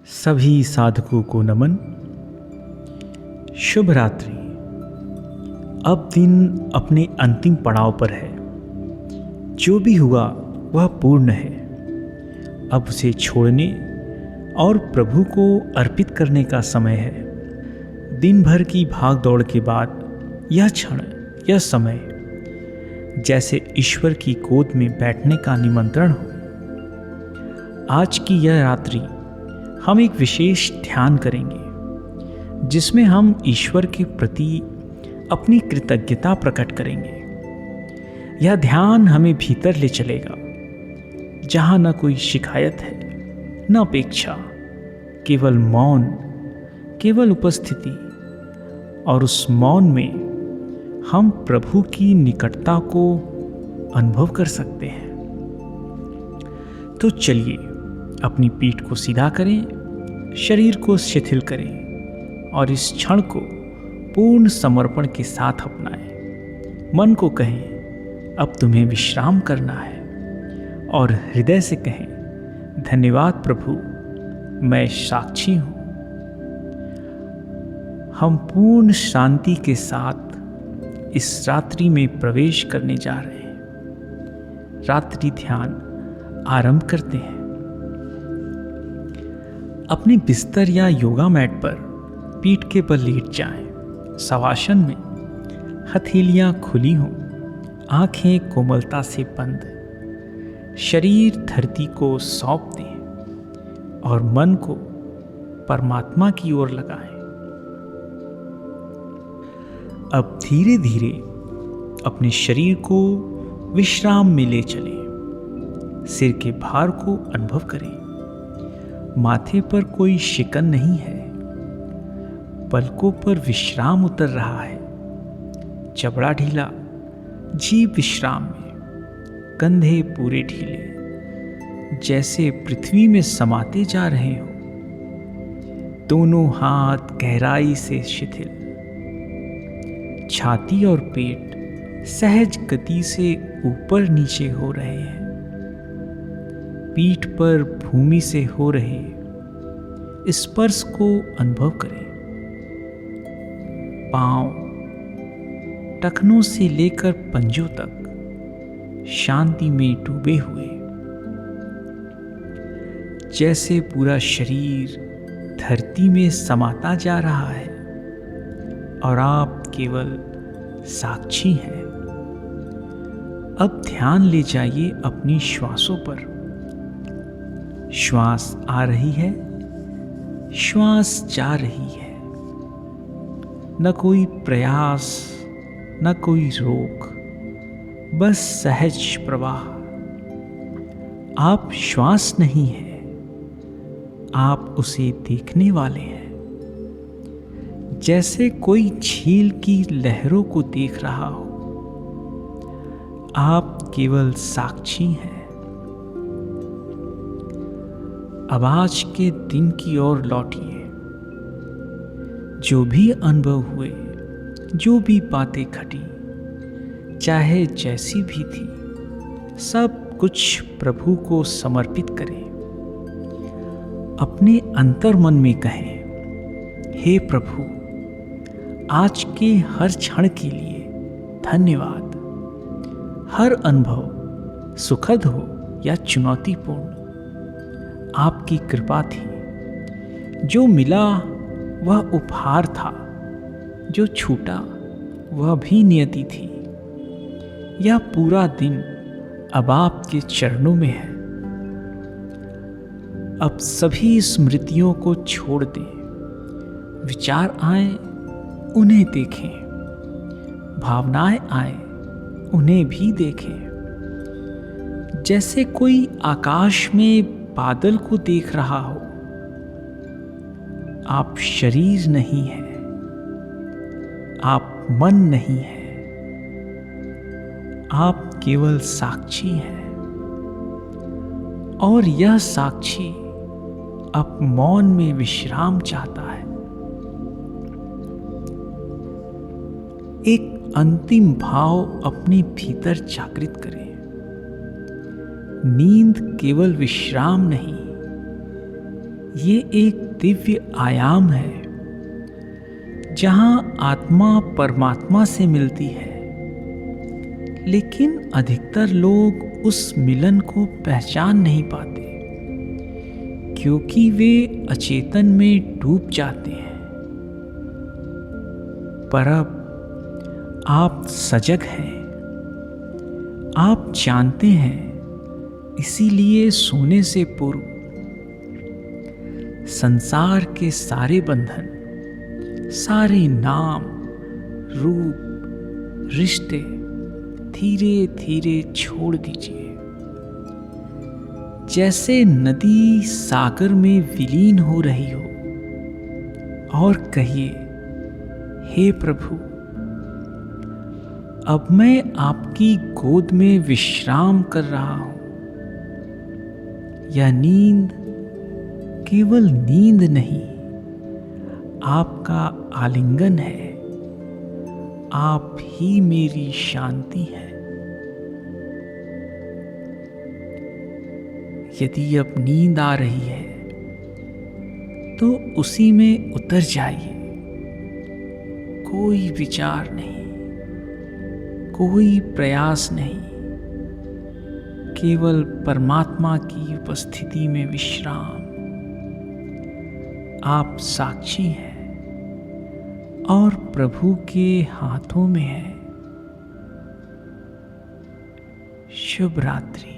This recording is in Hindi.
सभी साधकों को नमन। शुभ रात्रि। अब दिन अपने अंतिम पड़ाव पर है। जो भी हुआ वह पूर्ण है। अब उसे छोड़ने और प्रभु को अर्पित करने का समय है। दिन भर की भाग दौड़ के बाद यह क्षण, यह समय जैसे ईश्वर की गोद में बैठने का निमंत्रण हो। आज की यह रात्रि हम एक विशेष ध्यान करेंगे जिसमें हम ईश्वर के प्रति अपनी कृतज्ञता प्रकट करेंगे। यह ध्यान हमें भीतर ले चलेगा जहां न कोई शिकायत है, न अपेक्षा, केवल मौन, केवल उपस्थिति। और उस मौन में हम प्रभु की निकटता को अनुभव कर सकते हैं। तो चलिए अपनी पीठ को सीधा करें, शरीर को शिथिल करें और इस क्षण को पूर्ण समर्पण के साथ अपनाएं। मन को कहें अब तुम्हें विश्राम करना है और हृदय से कहें धन्यवाद प्रभु, मैं साक्षी हूं। हम पूर्ण शांति के साथ इस रात्रि में प्रवेश करने जा रहे हैं। रात्रि ध्यान आरंभ करते हैं। अपने बिस्तर या योगा मैट पर पीठ के बल लेट जाएं। शवासन में हथेलियां खुली हों, आंखें कोमलता से बंद, शरीर धरती को सौंप दें और मन को परमात्मा की ओर लगाएं। अब धीरे धीरे अपने शरीर को विश्राम में ले चलें। सिर के भार को अनुभव करें। माथे पर कोई शिकन नहीं है। पलकों पर विश्राम उतर रहा है। जबड़ा ढीला, जीभ विश्राम में, कंधे पूरे ढीले, जैसे पृथ्वी में समाते जा रहे हो। दोनों हाथ गहराई से शिथिल। छाती और पेट सहज गति से ऊपर नीचे हो रहे हैं। पीठ पर भूमि से हो रहे स्पर्श को अनुभव करें। पांव टखनों से लेकर पंजों तक शांति में डूबे हुए, जैसे पूरा शरीर धरती में समाता जा रहा है और आप केवल साक्षी हैं। अब ध्यान ले जाइए अपनी श्वासों पर। श्वास आ रही है, श्वास जा रही है। न कोई प्रयास, न कोई रोक, बस सहज प्रवाह। आप श्वास नहीं हैं, आप उसे देखने वाले हैं। जैसे कोई झील की लहरों को देख रहा हो। आप केवल साक्षी हैं। अब आज के दिन की ओर लौटिए। जो भी अनुभव हुए, जो भी बातें घटी, चाहे जैसी भी थी, सब कुछ प्रभु को समर्पित करें। अपने अंतर्मन में कहें, हे प्रभु, आज के हर क्षण के लिए धन्यवाद। हर अनुभव सुखद हो या चुनौतीपूर्ण, आपकी कृपा थी। जो मिला वह उपहार था, जो छूटा वह भी नियति थी। यह पूरा दिन अब आपके चरणों में है। अब सभी स्मृतियों को छोड़ दें। विचार आए, उन्हें देखें। भावनाएं आए, उन्हें भी देखें। जैसे कोई आकाश में बादल को देख रहा हो। आप शरीर नहीं है, आप मन नहीं है, आप केवल साक्षी हैं। और यह साक्षी अब मौन में विश्राम चाहता है। एक अंतिम भाव अपने भीतर जागृत करें। नींद केवल विश्राम नहीं, ये एक दिव्य आयाम है जहां आत्मा परमात्मा से मिलती है, लेकिन अधिकतर लोग उस मिलन को पहचान नहीं पाते क्योंकि वे अचेतन में डूब जाते हैं। पर अब आप सजग हैं, आप जानते हैं, इसीलिए सोने से पूर्व संसार के सारे बंधन, सारे नाम, रूप, रिश्ते धीरे धीरे छोड़ दीजिए। जैसे नदी सागर में विलीन हो रही हो, और कहिए, हे प्रभु, अब मैं आपकी गोद में विश्राम कर रहा हूं। यह नींद केवल नींद नहीं, आपका आलिंगन है। आप ही मेरी शांति है। यदि अब नींद आ रही है तो उसी में उतर जाइए। कोई विचार नहीं, कोई प्रयास नहीं, केवल परमात्मा की उपस्थिति में विश्राम। आप साक्षी हैं और प्रभु के हाथों में है। शुभ रात्रि।